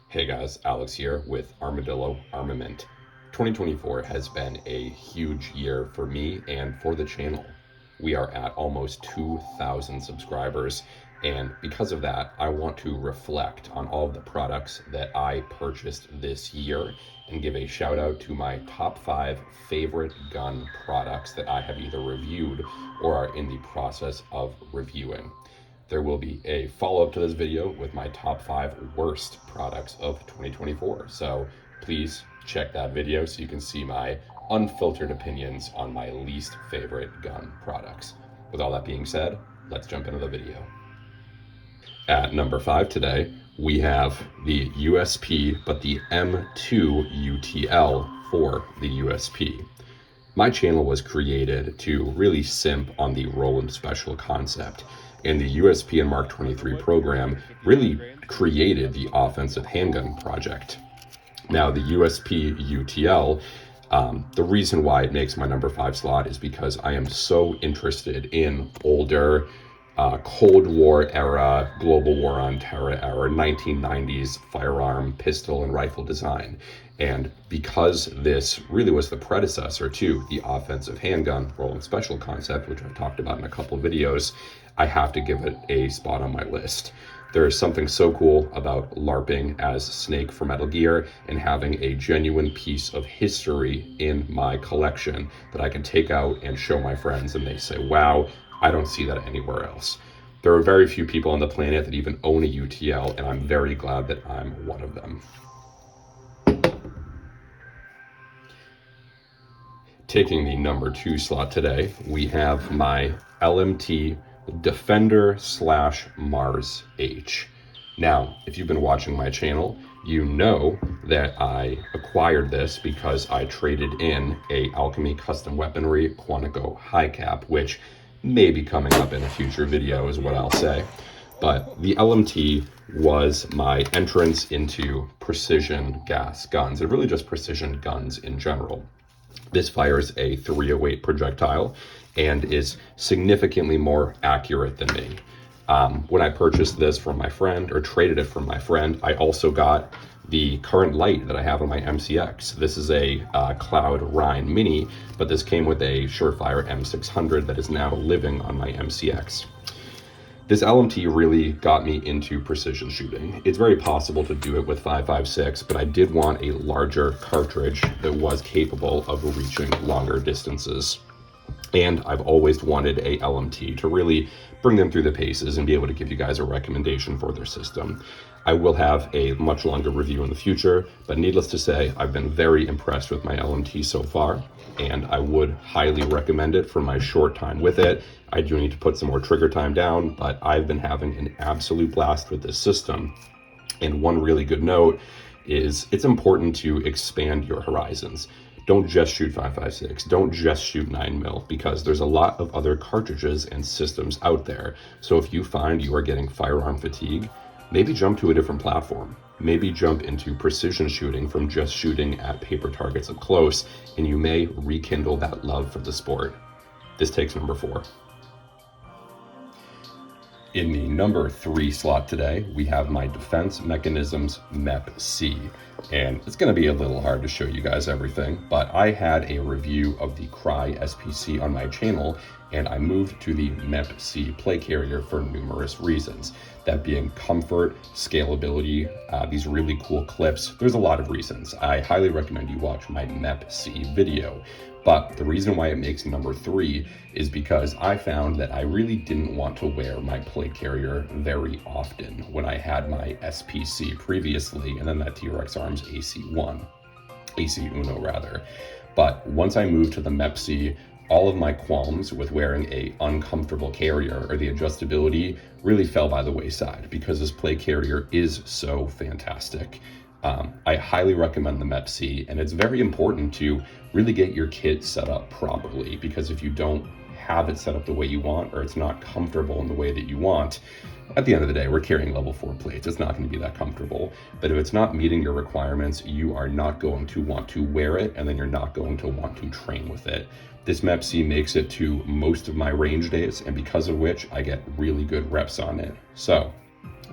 Hey guys, Alex here with Armadillo Armament. 2024 has been a huge year for me and for the channel. We are at almost 2,000 subscribers, and because of that, I want to reflect on all of the products that I purchased this year and give a shout out to my top 5 favorite gun products that I have either reviewed or are in the process of reviewing. There will be a follow-up to this video with my top 5 worst products of 2024. So please check that video so you can see my unfiltered opinions on my least favorite gun products. With all that being said, let's jump into the video. At number 5 today, we have the USP, but the M2 UTL for the USP. My channel was created to really simp on the roll and special concept, and the USP and Mark 23 program really created the offensive handgun project. Now, the USP UTL, the reason why it makes my number 5 slot is because I am so interested in older Cold War era, global war on terror era, 1990s firearm, pistol, and rifle design. And because this really was the predecessor to the offensive handgun roll and special concept, which I've talked about in a couple of videos, I have to give it a spot on my list. There is something so cool about LARPing as Snake for Metal Gear and having a genuine piece of history in my collection that I can take out and show my friends, and they say, wow, I don't see that anywhere else. There are very few people on the planet that even own a UTL, and I'm very glad that I'm one of them. Taking the number 2 slot today, we have my LMT Defender / Mars H. Now, if you've been watching my channel, you know that I acquired this because I traded in a Alchemy Custom Weaponry Quantico High Cap, which may be coming up in a future video is what I'll say. But the LMT was my entrance into precision gas guns, and really just precision guns in general. This fires a 308 projectile and is significantly more accurate than me. When I purchased this from my friend, or traded it from my friend, I also got the current light that I have on my MCX. This is a Cloud Rhine Mini, but this came with a Surefire M600 that is now living on my MCX. This LMT really got me into precision shooting. It's very possible to do it with 5.56, but I did want a larger cartridge that was capable of reaching longer distances. And I've always wanted a LMT to really bring them through the paces and be able to give you guys a recommendation for their system. I will have a much longer review in the future, but needless to say, I've been very impressed with my LMT so far, and I would highly recommend it for my short time with it. I do need to put some more trigger time down, but I've been having an absolute blast with this system. And one really good note is it's important to expand your horizons. Don't just shoot 5.56, don't just shoot 9mm, because there's a lot of other cartridges and systems out there. So if you find you are getting firearm fatigue, maybe jump to a different platform. Maybe jump into precision shooting from just shooting at paper targets up close, and you may rekindle that love for the sport. This takes number 4. In the number 3 slot today, we have my Defense Mechanisms MEP-C. And it's going to be a little hard to show you guys everything, but I had a review of the Cry SPC on my channel, and I moved to the MEP-C play carrier for numerous reasons. That being comfort, scalability, these really cool clips. There's a lot of reasons. I highly recommend you watch my MEP-C video. But the reason why it makes number 3 is because I found that I really didn't want to wear my plate carrier very often when I had my SPC previously, and then that T-Rex Arms AC Uno rather. But once I moved to the MEP-C, all of my qualms with wearing a uncomfortable carrier or the adjustability really fell by the wayside because this plate carrier is so fantastic. I highly recommend the MEP-C, and it's very important to really get your kit set up properly, because if you don't have it set up the way you want, or it's not comfortable in the way that you want, at the end of the day, we're carrying level 4 plates. It's not going to be that comfortable. But if it's not meeting your requirements, you are not going to want to wear it, and then you're not going to want to train with it. This MEP-C makes it to most of my range days, and because of which I get really good reps on it. So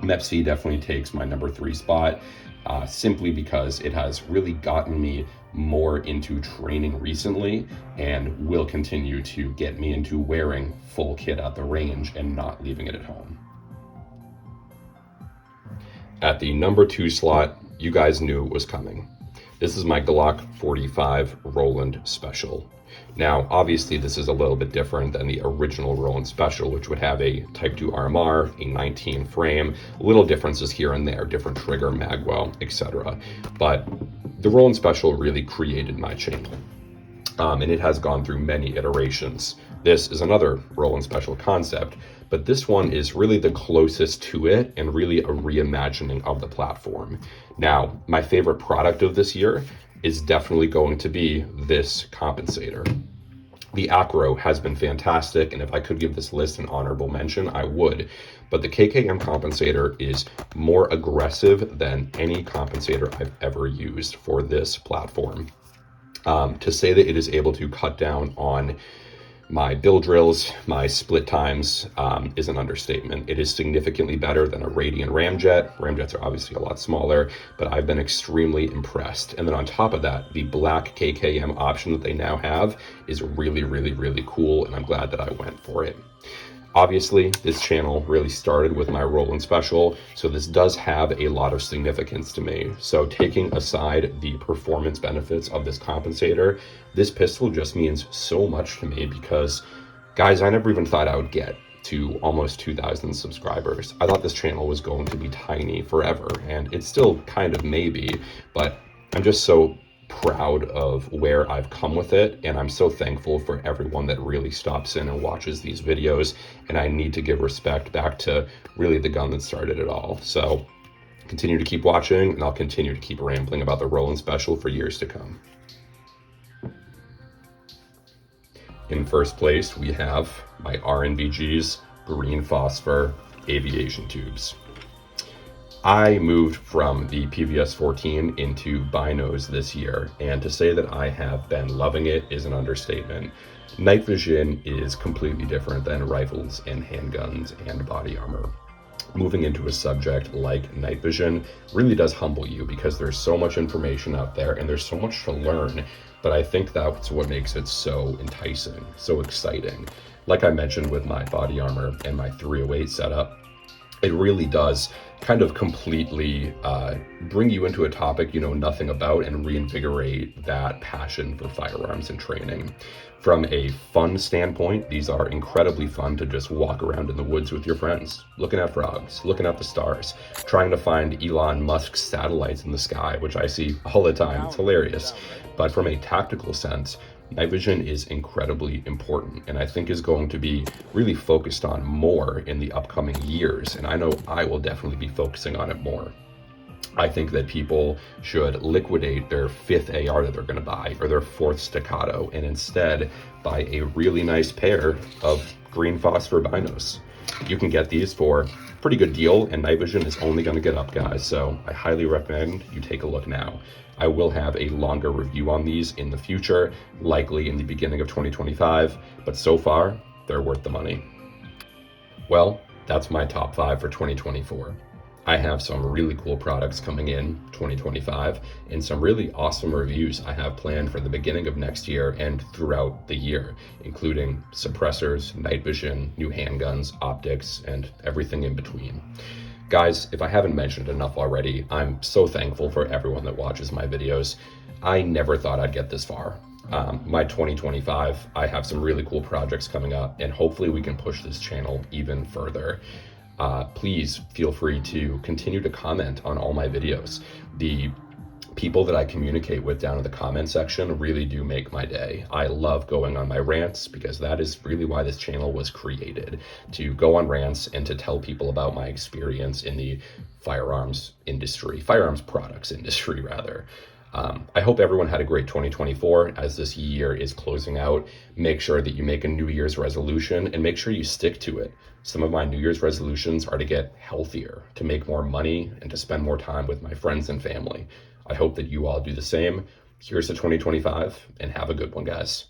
MEP-C definitely takes my number 3 spot. simply because it has really gotten me more into training recently and will continue to get me into wearing full kit at the range and not leaving it at home. At the number 2 slot, you guys knew it was coming. This is my Glock 45 Roland Special. Now, obviously, this is a little bit different than the original Roland Special, which would have a Type 2 RMR, a 19 frame, little differences here and there, different trigger, magwell, etc. But the Roland Special really created my channel, and it has gone through many iterations. This is another Roland Special concept, but this one is really the closest to it and really a reimagining of the platform. Now, my favorite product of this year is definitely going to be this compensator. The Acro has been fantastic, and if I could give this list an honorable mention, I would. But the KKM compensator is more aggressive than any compensator I've ever used for this platform. To say that it is able to cut down on my bill drills, my split times, is an understatement. It is significantly better than a Radian ramjet. Ramjets are obviously a lot smaller, but I've been extremely impressed. And then on top of that, the black KKM option that they now have is really, really, really cool, and I'm glad that I went for it. Obviously, this channel really started with my Roland Special, so this does have a lot of significance to me. So taking aside the performance benefits of this compensator, this pistol just means so much to me because, guys, I never even thought I would get to almost 2,000 subscribers. I thought this channel was going to be tiny forever, and it still kind of may be, but I'm just so proud of where I've come with it, and I'm so thankful for everyone that really stops in and watches these videos, and I need to give respect back to really the gun that started it all. So continue to keep watching, and I'll continue to keep rambling about the Roland Special for years to come. In first place, we have my RNVG's green phosphor aviation tubes. I moved from the PVS 14 into binos this year, and to say that I have been loving it is an understatement. Night vision is completely different than rifles and handguns and body armor. Moving into a subject like night vision really does humble you because there's so much information out there and there's so much to learn, but I think that's what makes it so enticing, so exciting. Like I mentioned with my body armor and my 308 setup, it really does kind of completely bring you into a topic you know nothing about and reinvigorate that passion for firearms and training. From a fun standpoint, these are incredibly fun to just walk around in the woods with your friends, looking at frogs, looking at the stars, trying to find Elon Musk's satellites in the sky, which I see all the time. It's hilarious. But from a tactical sense, night vision is incredibly important, and I think is going to be really focused on more in the upcoming years, and I know I will definitely be focusing on it more. I think that people should liquidate their 5th AR that they're going to buy or their 4th staccato and instead buy a really nice pair of green phosphor binos. You can get these for a pretty good deal, and night vision is only going to get up, guys, so I highly recommend you take a look now. I will have a longer review on these in the future, likely in the beginning of 2025, but so far, they're worth the money. Well, that's my top 5 for 2024. I have some really cool products coming in 2025 and some really awesome reviews I have planned for the beginning of next year and throughout the year, including suppressors, night vision, new handguns, optics, and everything in between. Guys, if I haven't mentioned enough already, I'm so thankful for everyone that watches my videos. I never thought I'd get this far. My 2025, I have some really cool projects coming up, and hopefully we can push this channel even further. Please feel free to continue to comment on all my videos. The people that I communicate with down in the comment section really do make my day. I love going on my rants because that is really why this channel was created, to go on rants and to tell people about my experience in the firearms products industry rather. I hope everyone had a great 2024 as this year is closing out. Make sure that you make a New Year's resolution and make sure you stick to it. Some of my New Year's resolutions are to get healthier, to make more money, and to spend more time with my friends and family. I hope that you all do the same. Here's to 2025, and have a good one, guys.